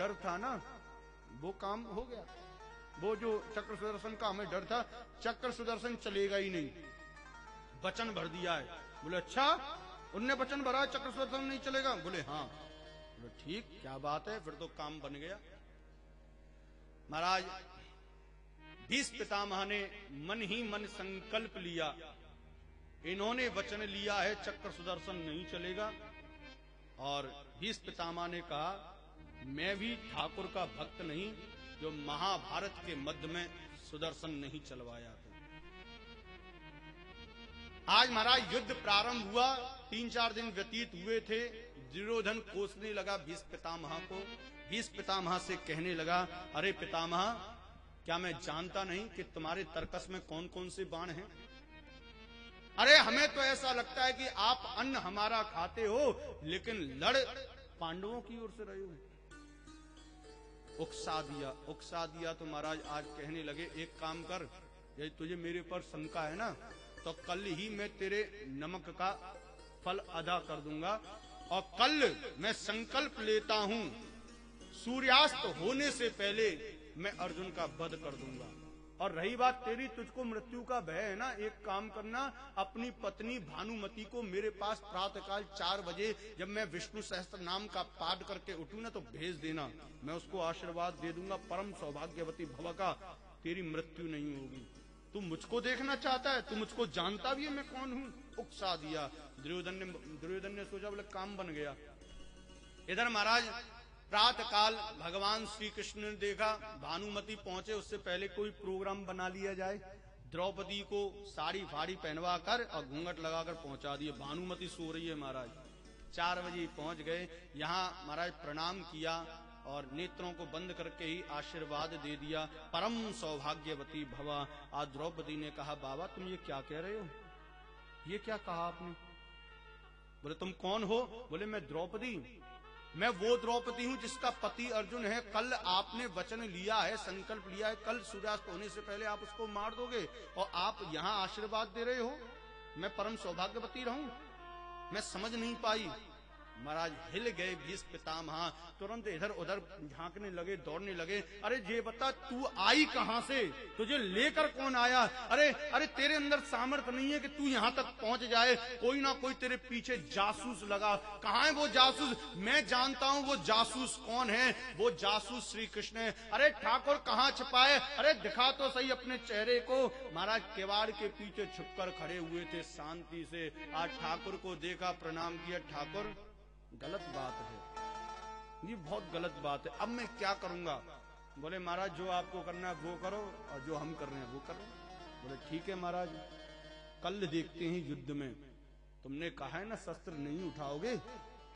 डर था ना वो काम हो गया। वो जो चक्र सुदर्शन का हमें डर था, चक्र सुदर्शन चलेगा ही नहीं, वचन भर दिया है। बोले अच्छा, उनने वचन भरा चक्र सुदर्शन नहीं चलेगा? बोले हाँ। बोले ठीक, क्या बात है, फिर तो काम बन गया। महाराज भीष्म पितामह ने मन ही मन संकल्प लिया, इन्होंने वचन लिया है चक्र सुदर्शन नहीं चलेगा। और भीष्म पितामह ने कहा मैं भी ठाकुर का भक्त नहीं जो महाभारत के मध्य में सुदर्शन नहीं चलवाया। तो आज महाराज युद्ध प्रारंभ हुआ, 3-4 दिन व्यतीत हुए थे। दुर्योधन कोसने लगा भीष्म पितामह को। भीष्म पितामह से कहने लगा अरे पितामह, क्या मैं जानता नहीं कि तुम्हारे तरकस में कौन कौन से बाण हैं? अरे हमें तो ऐसा लगता है कि आप अन्न हमारा खाते हो, लेकिन लड़ पांडवों की ओर से रहे हो। उकसा दिया तो महाराज आज कहने लगे एक काम कर, यदि तुझे मेरे पर शंका है ना तो कल ही मैं तेरे नमक का फल अदा कर दूंगा। और कल मैं संकल्प लेता हूं सूर्यास्त होने से पहले मैं अर्जुन का वध कर दूंगा। और रही बात तेरी, तुझको मृत्यु का भय है ना, एक काम करना, अपनी पत्नी भानुमति को मेरे पास प्रातःकाल 4 बजे जब मैं विष्णु सहस्त्र नाम का पाठ करके उठूं ना तो भेज देना, मैं उसको आशीर्वाद दे दूंगा परम सौभाग्यवती भव का, तेरी मृत्यु नहीं होगी। तू मुझको देखना चाहता है, तू मुझको जानता भी है मैं कौन हूं। उकसा दिया। दुर्योधन ने सोचा बोले काम बन गया। इधर महाराज प्रातः काल भगवान श्री कृष्ण ने देखा भानुमति पहुंचे, उससे पहले कोई प्रोग्राम बना लिया जाए। द्रौपदी को साड़ी फाड़ी पहनवा कर और घूंघट लगाकर पहुंचा दिए। भानुमति सो रही है महाराज। 4 बजे पहुंच गए यहाँ, महाराज प्रणाम किया और नेत्रों को बंद करके ही आशीर्वाद दे दिया, परम सौभाग्यवती भवा। आज द्रौपदी ने कहा बाबा तुम ये क्या कह रहे हो, ये क्या कहा आपने? बोले तुम कौन हो? बोले मैं द्रौपदी, मैं वो द्रौपदी हूं जिसका पति अर्जुन है। कल आपने वचन लिया है, संकल्प लिया है, कल सूर्यास्त होने से पहले आप उसको मार दोगे और आप यहाँ आशीर्वाद दे रहे हो मैं परम सौभाग्यवती रहूं। मैं समझ नहीं पाई। महाराज हिल गए भीष्म पितामह, तुरंत इधर उधर झांकने लगे, दौड़ने लगे। अरे ये बता तू आई कहां से, तुझे लेकर कौन आया? अरे तेरे अंदर सामर्थ्य नहीं है कि तू यहां तक पहुंच जाए, कोई ना कोई तेरे पीछे जासूस लगा। कहां है वो जासूस? मैं जानता हूं वो जासूस कौन है, वो जासूस श्री कृष्ण है। अरे ठाकुर कहां छिपाए? अरे दिखा तो सही अपने चेहरे को। महाराज किवाड़ के पीछे छुपकर खड़े हुए थे शांति से। आज ठाकुर को देखा, प्रणाम किया। ठाकुर गलत बात है, ये बहुत गलत बात है, अब मैं क्या करूंगा? बोले महाराज जो आपको करना है वो करो और जो हम कर रहे हैं वो करो। बोले ठीक है महाराज, कल देखते हैं युद्ध में। तुमने कहा है ना शस्त्र नहीं उठाओगे,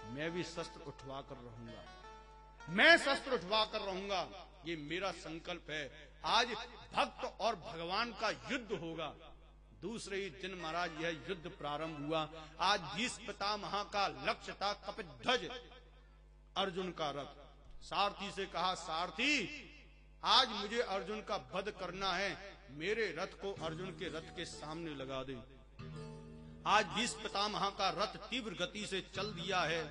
मैं भी शस्त्र उठवा कर रहूंगा, मैं शस्त्र उठवा कर रहूंगा, ये मेरा संकल्प है। आज भक्त और भगवान का युद्ध होगा। दूसरे ही दिन महाराज यह युद्ध प्रारंभ हुआ। आज भीष्म पितामह का लक्ष्य था कपिध्वज अर्जुन का रथ। सारथी से कहा सारथी आज मुझे अर्जुन का वध करना है, मेरे रथ को अर्जुन के रथ के सामने लगा दे। आज भीष्म पितामह का रथ तीव्र गति से चल दिया है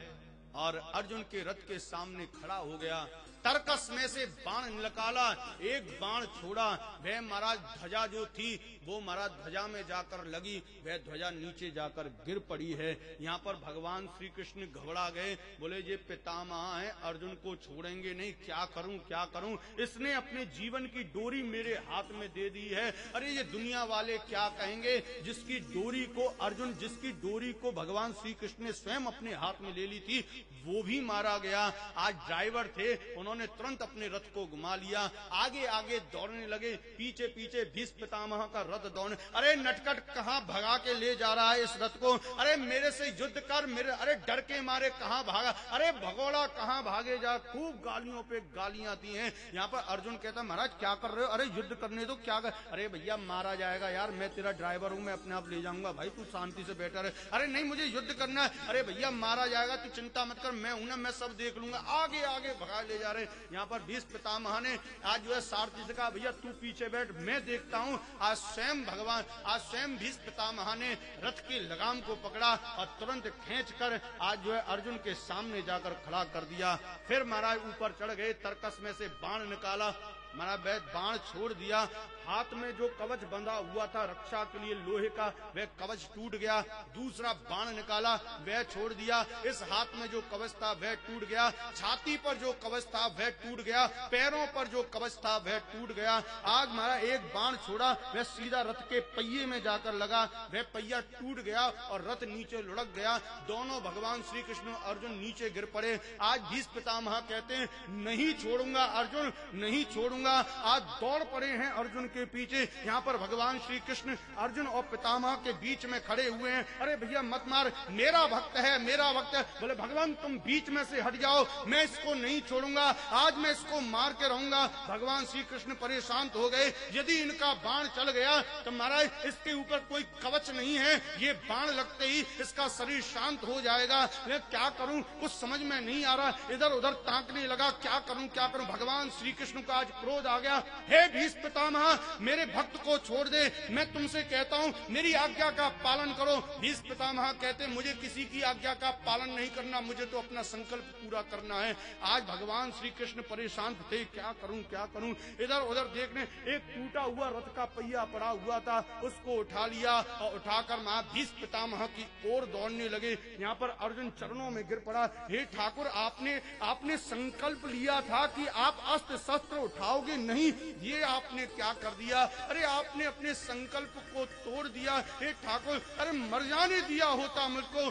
और अर्जुन के रथ के सामने खड़ा हो गया। तरकस में से बाण निकाला, एक बाण छोड़ा, वह महाराज ध्वजा जो थी वो महाराज ध्वजा में जाकर लगी, वह ध्वजा नीचे जाकर गिर पड़ी है। यहाँ पर भगवान श्री कृष्ण घबरा गए, बोले ये पितामह है, अर्जुन को छोड़ेंगे नहीं, क्या करूं क्या करूं? इसने अपने जीवन की डोरी मेरे हाथ में दे दी है। अरे ये दुनिया वाले क्या कहेंगे? जिसकी डोरी को अर्जुन, जिसकी डोरी को भगवान श्री कृष्ण ने स्वयं अपने हाथ में ले ली थी, वो भी मारा गया। आज ड्राइवर थे, उन्होंने तुरंत अपने रथ को घुमा लिया, आगे आगे दौड़ने लगे, पीछे पीछे भीष्म पितामह का रथ दौड़ने। अरे नटखट कहां भगा के ले जा रहा है इस रथ को? अरे मेरे से युद्ध कर, मेरे, अरे डर के मारे कहां भागा? अरे भगोड़ा कहां भागे जा? खूब गालियों पे गालियां दी हैं। यहाँ पर अर्जुन कहता महाराज क्या कर रहे हो? अरे युद्ध करने दो, क्या कर? अरे भैया मारा जाएगा यार, मैं तेरा ड्राइवर हूं, मैं अपने आप ले जाऊंगा, भाई तू शांति से बैठा रहे। अरे नहीं मुझे युद्ध करना है। अरे भैया मारा जाएगा, तू चिंता मत कर, मैं हूं ना, मैं सब देख लूंगा, आगे आगे भगा ले जा रहे। यहाँ पर भीष्म पितामह ने आज जो है सारथी से कहा भैया तू पीछे बैठ, मैं देखता हूँ। आज स्वयं भीष्म पितामह ने रथ की लगाम को पकड़ा और तुरंत खींच कर आज जो है अर्जुन के सामने जाकर खड़ा कर दिया। फिर महाराज ऊपर चढ़ गए, तरकस में से बाण निकाला, महाराज वह बाण छोड़ दिया। हाथ में जो कवच बंधा हुआ था रक्षा के लिए लोहे का, वह कवच टूट गया। दूसरा बाण निकाला, वह छोड़ दिया। इस हाथ में जो कवच था वह टूट गया। छाती पर जो कवच था वह टूट गया। पैरों पर जो कवच था वह टूट गया। आज महाराज एक बाण छोड़ा, वह सीधा रथ के पहिए में जाकर लगा, वह पहिया टूट गया और रथ नीचे लुढ़क गया। दोनों भगवान श्री कृष्ण अर्जुन नीचे गिर पड़े। आज भीष्म पितामह कहते हैं नहीं छोड़ूंगा अर्जुन, नहीं छोड़ूंगा। आज दौड़ पड़े हैं अर्जुन के पीछे। यहाँ पर भगवान श्री कृष्ण अर्जुन और पितामह के बीच में खड़े हुए हैं। अरे भैया मत मार, मेरा भक्त है, मेरा भक्त है। बोले भगवान तुम बीच में से हट जाओ, मैं इसको नहीं छोड़ूंगा, आज मैं इसको मार के रहूंगा। भगवान श्री कृष्ण परेशान हो गए, यदि इनका बाण चल गया तो महाराज इसके ऊपर कोई कवच नहीं है, ये बाण लगते ही इसका शरीर शांत हो जाएगा। मैं क्या करूं, कुछ समझ में नहीं आ रहा, इधर उधर ताकने लगा, क्या करूं क्या करूं। भगवान श्री कृष्ण का आज क्रोध आ गया, हे भीष्म पितामह मेरे भक्त को छोड़ दे, मैं तुमसे कहता हूँ मेरी आज्ञा का पालन करो। भीष्म पितामह कहते मुझे किसी की आज्ञा का पालन नहीं करना, मुझे तो अपना संकल्प पूरा करना है। आज भगवान श्री कृष्ण परेशान थे, क्या करूं क्या करूं। इधर उधर देखने एक टूटा हुआ रथ का पहिया पड़ा हुआ था, उसको उठा लिया और उठाकर महा भीष्म पितामह की ओर दौड़ने लगे। यहाँ पर अर्जुन चरणों में गिर पड़ा, हे ठाकुर आपने संकल्प लिया था कि आप अस्त्र शस्त्र उठाओगे नहीं, ये आपने क्या कर दिया। अरे आपने अपने संकल्प को तोड़ दिया। हे ठाकुर अरे मर जाने दिया होता मुझको।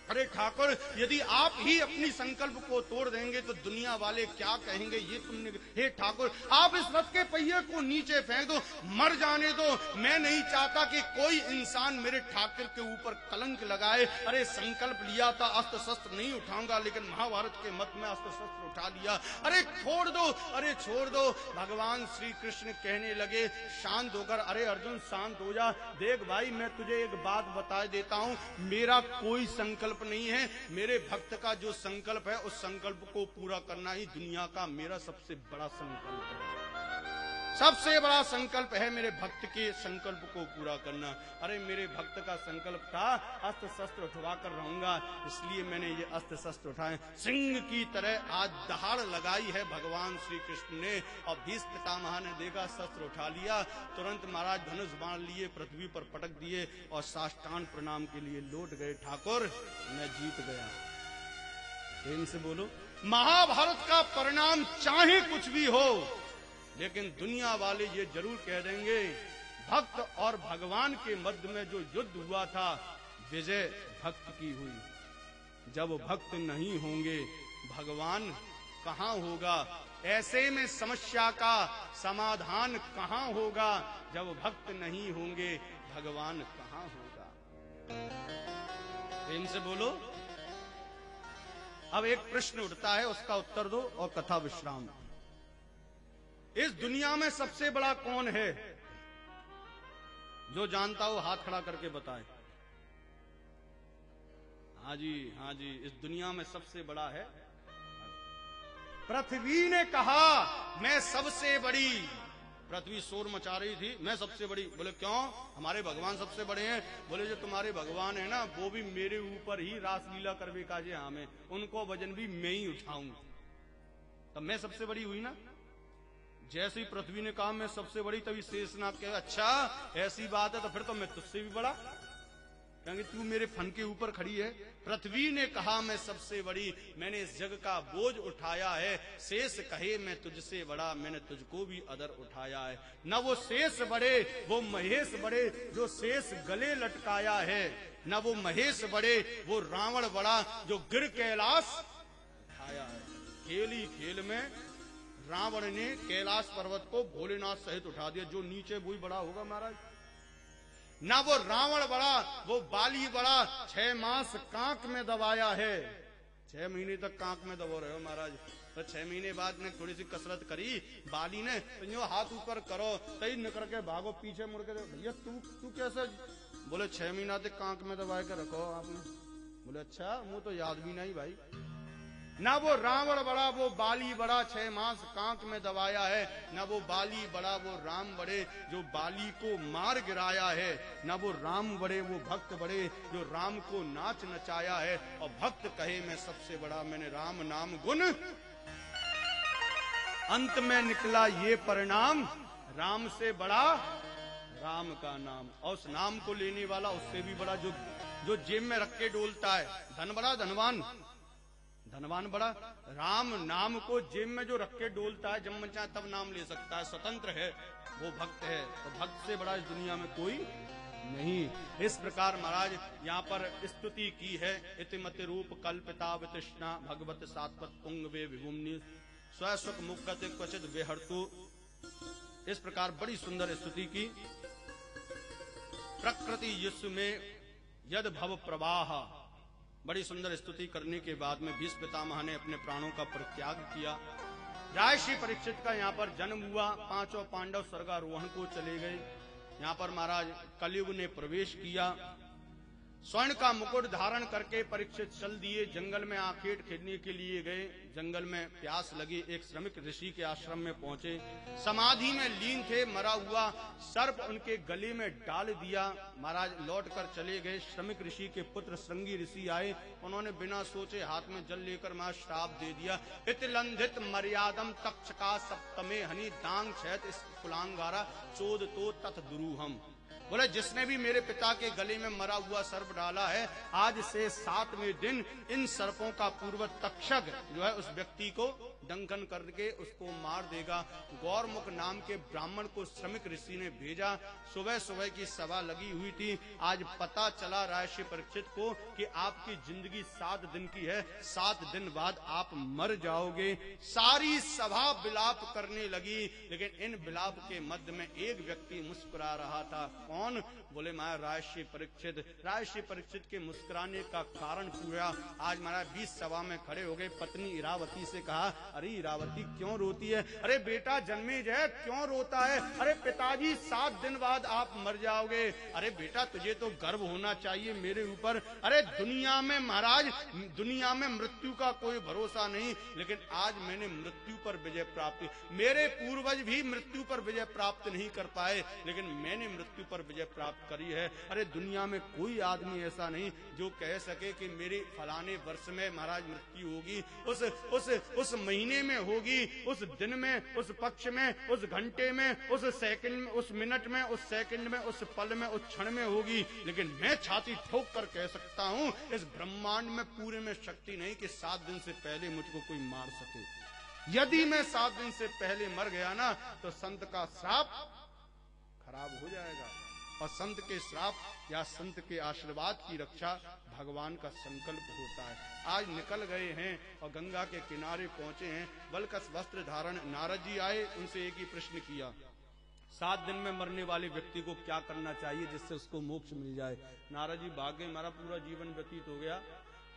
अरे ठाकुर यदि आप ही अपनी संकल्प को तोड़ देंगे तो दुनिया वाले क्या कहेंगे, ये तुमने। हे ठाकुर आप इस रथ के पहिए को नीचे फेंक दो, मर जाने दो, मैं नहीं चाहता कि कोई इंसान मेरे ठाकुर के ऊपर कलंक लगाए। अरे संकल्प लिया था अस्त्र शस्त्र नहीं उठाऊंगा, लेकिन महाभारत के मत में अस्त्र शस्त्र उठा लिया। अरे छोड़ दो, अरे छोड़ दो। भगवान श्री कृष्ण कहने लगे शांत होकर, अरे अर्जुन शांत हो जा, देख भाई मैं तुझे एक बात बता देता हूँ, मेरा कोई संकल्प नहीं है, मेरे भक्त का जो संकल्प है उस संकल्प को पूरा करना ही दुनिया का मेरा सबसे बड़ा संकल्प है। सबसे बड़ा संकल्प है मेरे भक्त के संकल्प को पूरा करना। अरे मेरे भक्त का संकल्प था अस्त्र शस्त्र उठवा कर रहूंगा, इसलिए मैंने ये अस्त्र शस्त्र उठाए। सिंह की तरह आज दहाड़ लगाई है भगवान श्री कृष्ण ने। और भीष्म पितामह ने देखा शस्त्र उठा लिया, तुरंत महाराज धनुष बाण लिए पृथ्वी पर पटक दिए और साष्टांग प्रणाम के लिए लौट गए। ठाकुर मैं जीत गया। प्रेम से बोलो, महाभारत का परिणाम चाहे कुछ भी हो, लेकिन दुनिया वाले ये जरूर कह देंगे भक्त और भगवान के मध्य में जो युद्ध हुआ था विजय भक्त की हुई। जब भक्त नहीं होंगे भगवान कहाँ होगा। ऐसे में समस्या का समाधान कहाँ होगा, जब भक्त नहीं होंगे भगवान कहाँ होगा। प्रेम से बोलो। अब एक प्रश्न उठता है, उसका उत्तर दो और कथा विश्राम। इस दुनिया में सबसे बड़ा कौन है? जो जानता हो हाथ खड़ा करके बताए। हाँ जी, इस दुनिया में सबसे बड़ा है। पृथ्वी ने कहा मैं सबसे बड़ी। पृथ्वी शोर मचा रही थी, मैं सबसे बड़ी। बोले क्यों? हमारे भगवान सबसे बड़े हैं। बोले जो तुम्हारे भगवान है ना, वो भी मेरे ऊपर ही रासलीला करवे काजे हमें, उनको वजन भी मैं ही उठाऊंगा। तब मैं सबसे बड़ी हुई ना। जैसे ही पृथ्वी ने कहा मैं सबसे बड़ी, तभी शेषनाग कहे अच्छा ऐसी बात है तो फिर तो मैं तुझसे भी बड़ा, क्योंकि तू मेरे फन के ऊपर खड़ी है। पृथ्वी ने कहा मैं सबसे बड़ी, मैंने इस जग का बोझ उठाया है। शेष कहे मैं तुझसे बड़ा, मैंने तुझको भी अदर उठाया है। न वो शेष बड़े वो महेश बड़े, जो शेष गले लटकाया है। न वो महेश बड़े वो रावण बड़ा, जो गिर कैलाश उठाया है। खेल ही खेल में रावण ने कैलाश पर्वत को भोलेनाथ सहित उठा दिया। जो नीचे वही बड़ा होगा महाराज। ना वो रावण बड़ा, वो बाली बड़ा, 6 मास कांक में दबाया है। 6 महीने तक कांक में दबो रहे हो महाराज। तो 6 महीने बाद ने थोड़ी सी कसरत करी बाली ने, तो यो हाथ ऊपर करो, तई निकल के भागो, पीछे मुड़ के भैया तू कैसे? बोले 6 महीना तक कांक में दबा के रखो आपने। बोले अच्छा, मुझे तो याद भी नहीं भाई। ना वो रावण बड़ा वो बाली बड़ा 6 मास कांक में दबाया है, ना वो बाली बड़ा वो राम बड़े जो बाली को मार गिराया है, ना वो राम बड़े वो भक्त बड़े जो राम को नाच नचाया है। और भक्त कहे मैं सबसे बड़ा, मैंने राम नाम गुण, अंत में निकला ये परिणाम, राम से बड़ा राम का नाम। और उस नाम को लेने वाला उससे भी बड़ा जो जेब में रख के डोलता है। धन बड़ा धनवान बड़ा, राम नाम को जेब में जो रख के डोलता है, जब मन चाहे तब नाम ले सकता है, स्वतंत्र है, वो भक्त है। तो भक्त से बड़ा इस दुनिया में कोई नहीं। इस प्रकार महाराज यहाँ पर स्तुति की है। इतिमत रूप कल्पिता वितृष्णा भगवत सात्वत पुंग वे विभुम्नि स्वसुख मुक्ति क्वचित वेहर्तु। इस प्रकार बड़ी सुंदर स्तुति की। प्रकृति यस्सु में यद भव प्रवाह, बड़ी सुंदर स्तुति करने के बाद में भीष्म पितामह ने अपने प्राणों का परित्याग किया। राजर्षि परीक्षित का यहाँ पर जन्म हुआ। 5 पांडव स्वर्गारोहण को चले गए। यहाँ पर महाराज कलयुग ने प्रवेश किया। स्वर्ण का मुकुट धारण करके परीक्षित चल दिए। जंगल में आखेट खेलने के लिए गए। जंगल में प्यास लगी, एक श्रमिक ऋषि के आश्रम में पहुंचे। समाधि में लीन थे। मरा हुआ सर्प उनके गले में डाल दिया। महाराज लौट कर चले गए। श्रमिक ऋषि के पुत्र श्रृंगी ऋषि आए। उन्होंने बिना सोचे हाथ में जल लेकर महाराज श्राप दे दिया। हितलंधित मर्यादम तक्षका सप्तमे हनि दांग छैत कुलांगारा चोद तो तथ दुरूहम। बोले जिसने भी मेरे पिता के गले में मरा हुआ सर्प डाला है, आज से 7वें दिन इन सर्पों का पूर्व तक्षक जो है उस व्यक्ति को डंकन करके उसको मार देगा। गौरमुख नाम के ब्राह्मण को श्रमिक ऋषि ने भेजा। सुबह सुबह की सभा लगी हुई थी। आज पता चला राजर्षि परीक्षित को कि आपकी जिंदगी 7 दिन की है, 7 दिन बाद आप मर जाओगे। सारी सभा विलाप करने लगी, लेकिन इन विलाप के मध्य में एक व्यक्ति मुस्कुरा रहा था। कौन? बोले महाराज राजर्षि परीक्षित। राजर्षि परीक्षित के मुस्कुराने का कारण पूरा। आज महाराज 20 सभा में खड़े हो गए। पत्नी इरावती से कहा, अरे इरावती क्यों रोती है? अरे बेटा जन्मेजय क्यों रोता है? अरे पिताजी 7 दिन बाद आप मर जाओगे। अरे बेटा तुझे तो गर्व होना चाहिए मेरे ऊपर। अरे दुनिया में महाराज, दुनिया में मृत्यु का कोई भरोसा नहीं, लेकिन आज मैंने मृत्यु पर विजय प्राप्त। मेरे पूर्वज भी मृत्यु पर विजय प्राप्त नहीं कर पाए, लेकिन मैंने मृत्यु पर विजय प्राप्त करी है। अरे दुनिया में कोई आदमी ऐसा नहीं जो कह सके कि मेरे फलाने वर्ष में महाराज मृत्यु होगी, उस महीने में होगी, उस दिन में, उस पक्ष में, उस घंटे में, उस सेकंड में, उस मिनट में, उस सेकंड में, उस पल में, उस क्षण में होगी। लेकिन मैं छाती ठोक कर कह सकता हूं इस ब्रह्मांड में पूरे में शक्ति नहीं कि 7 दिन से पहले मुझको कोई मार सके। यदि मैं 7 दिन से पहले मर गया ना तो संत का श्राप खराब हो जाएगा। और संत के श्राप या संत के आशीर्वाद की रक्षा भगवान का संकल्प होता है। आज निकल गए हैं और गंगा के किनारे पहुंचे हैं। बलकस वस्त्र धारण नारद जी आए, उनसे एक ही प्रश्न किया, 7 दिन में मरने वाले व्यक्ति को क्या करना चाहिए जिससे उसको मोक्ष मिल जाए? नारद जी भागे, हमारा पूरा जीवन व्यतीत हो गया,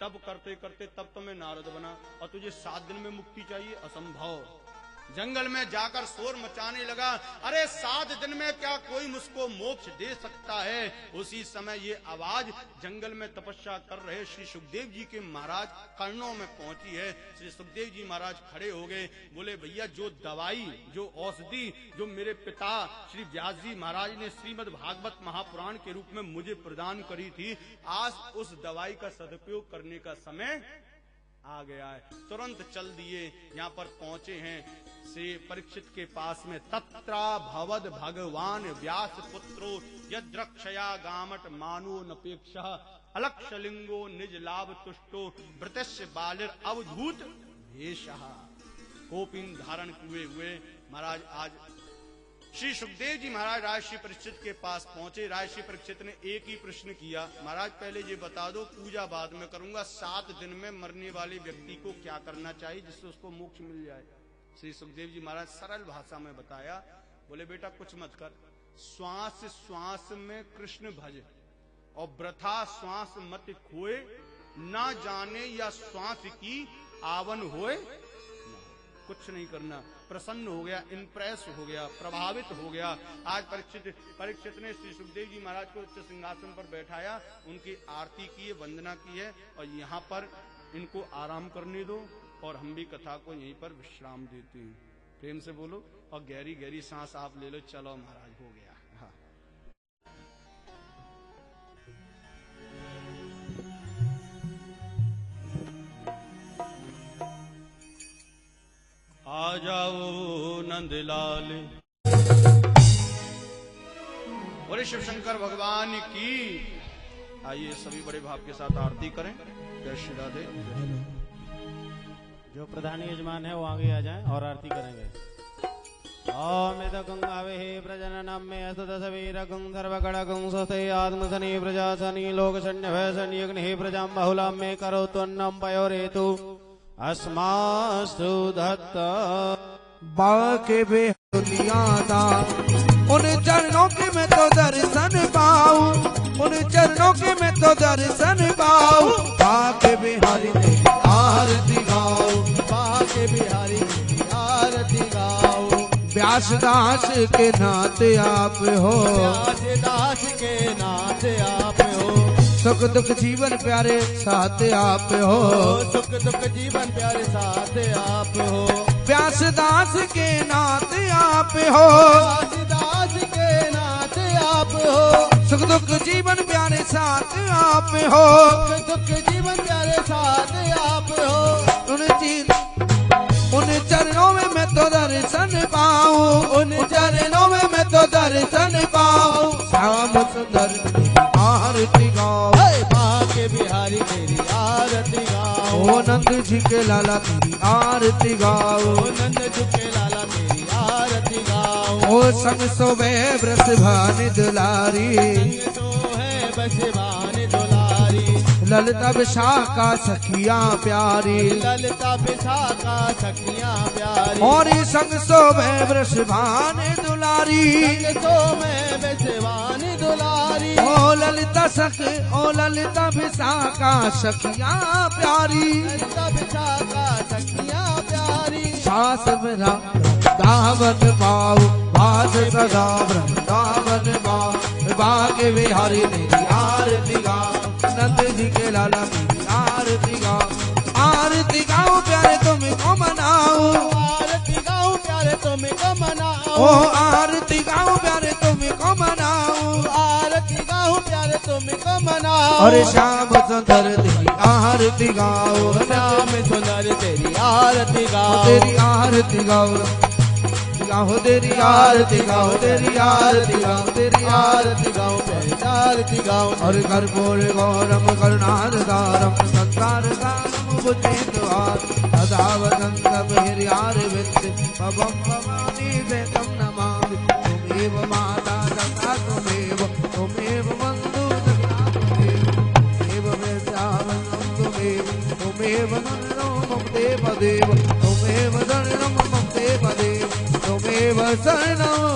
तब करते करते तब तो मैं नारद बना, और तुझे 7 दिन में मुक्ति चाहिए? असंभव। जंगल में जाकर शोर मचाने लगा, अरे 7 दिन में क्या कोई मुझको मोक्ष दे सकता है? उसी समय ये आवाज जंगल में तपस्या कर रहे श्री सुखदेव जी के महाराज कर्णों में पहुंची है। श्री सुखदेव जी महाराज खड़े हो गए। बोले भैया जो दवाई, जो औषधि जो मेरे पिता श्री व्यास जी महाराज ने श्रीमद् भागवत महापुराण के रूप में मुझे प्रदान करी थी, आज उस दवाई का सदुपयोग करने का समय आ गया है। तुरंत चल दिए, यहाँ पर पहुंचे हैं श्री परीक्षित के पास में। तत्रा भवद भगवान व्यास पुत्रो यद्रक्षया गामट मानो नपेक्षा अलक्षलिंगो निज लाभ तुष्टो वृतस्य बालिर अवधूत भेषः। कोपिन धारण हुए महाराज आज श्री सुखदेव जी महाराज राजर्षि परीक्षित के पास पहुंचे। राजर्षि परीक्षित ने एक ही प्रश्न किया, महाराज पहले ये बता दो, पूजा बाद में करूंगा, 7 दिन में मरने वाले व्यक्ति को क्या करना चाहिए जिससे उसको मोक्ष मिल जाए? श्री सुखदेव जी महाराज सरल भाषा में बताया। बोले बेटा कुछ मत कर, श्वास श्वास में कृष्ण भज और वृथा श्वास मत खोए, ना जाने या श्वास की आवन होए। कुछ नहीं करना। प्रसन्न हो गया, इम्प्रेस हो गया, प्रभावित हो गया। आज परीक्षित ने श्री सुखदेव जी महाराज को उच्च सिंहासन पर बैठाया, उनकी आरती की है, वंदना की है, और यहाँ पर इनको आराम करने दो। और हम भी कथा को यहीं पर विश्राम देते हैं। प्रेम से बोलो और गहरी गहरी सांस आप ले लो। चलो महाराज हो गया। हाँ। आ जाओ नंदलाल। बोले शिव शंकर भगवान की। आइए सभी बड़े भाव के साथ आरती करें। जय श्री राधे। जो प्रधान यजमान है वो आगे आ जाएं और आरती करेंगे। ओम गंगावे प्रजननम में असुत सवीर गंग सर्वगणगं स्वस्ते आत्मसनि प्रजासनि लोकशन्यभयसनि अग्नि प्रजां बहुलां मे करोत्वन्नं पयोरेतु अस्मास्तु दत्त। बाके बेहुलियादा उन चरणों के मैं तो दर्शन पाऊं, उन चरणों के मैं तो दर्शन पाऊं। बाके बिहारी ने आरती गाओ, बाके बिहारी ने आरती गाओ। व्यासदास के नाथ आप हो, व्यासदास के नाथ आप हो। सुख दुख जीवन प्यारे साथ आप हो, सुख दुख जीवन प्यारे साथ आप हो। व्यासदास के नाथ आप हो, व्यासदास के नाथ आप हो। सुख दुख जीवन प्यारे साथ आप हो, सुख दुख जीवन प्यारे साथ आप हो। उन चरणों में मैं तो दर्शन पाऊं, उन चरणों में मैं तो दर्शन पाऊं। श्याम सुंदर आरती गाओ, बाके बिहारी तेरी आरती गाओ। ओ नंद जी के लाला तेरी आरती गाओ, नंद जी के लाला तेरी आरती गाओ। ओ संग सोवे ब्रस भानी दुलारी, संग सोहे ब्रस भानी दुलारी। ललिता विशाखा सखियां प्यारी, ललिता विशाखा सखियां प्यारी। और संग सोवे ब्रस भानी दुलारी, संग सोवे ब्रस भानी दुलारी। ओ ललिता सख, ओ ललिता विशाखा सखियां प्यारी, ललिता विशाखा सखियां प्यारी। सास मेरा दावन पाओ, भास सदा वृंदावन पाओ। बाके बिहारी तेरी आरती गाओ, नंद जी के लाला मेरी आरती गाओ। आरती गाओ प्यारे तुमको मनाओ, आरती गाओ प्यारे तुमको मनाओ। ओ आरती गाओ प्यारे तुमको मनाओ, आरती गाओ प्यारे तुमको मनाओ। और श्याम सुंदर तेरी आरती गाओ, श्याम सुंदर तेरी आरती गाओ। तेरी आरती गाओ, गाओ तेरी आरती गाओ, तेरी आरती गाओ, तेरी आरती गाओ, तेरी आरती गाओ। और कर्पूर गौरम करुणाधारम संसार सारम भुजगेन्द्रहार। सदा वसंतम हृदयारविंद पवम भवानी वेदम नमामि। तुमेव माता तथा तुमेव, तुमेव बन्धु सखा तुमेव, तुमेव विद्यावनं तुमेव, तुमेव नन्दो मम देवदेव, तुमेव शरणं मम देवदेव, तुमेव शरणं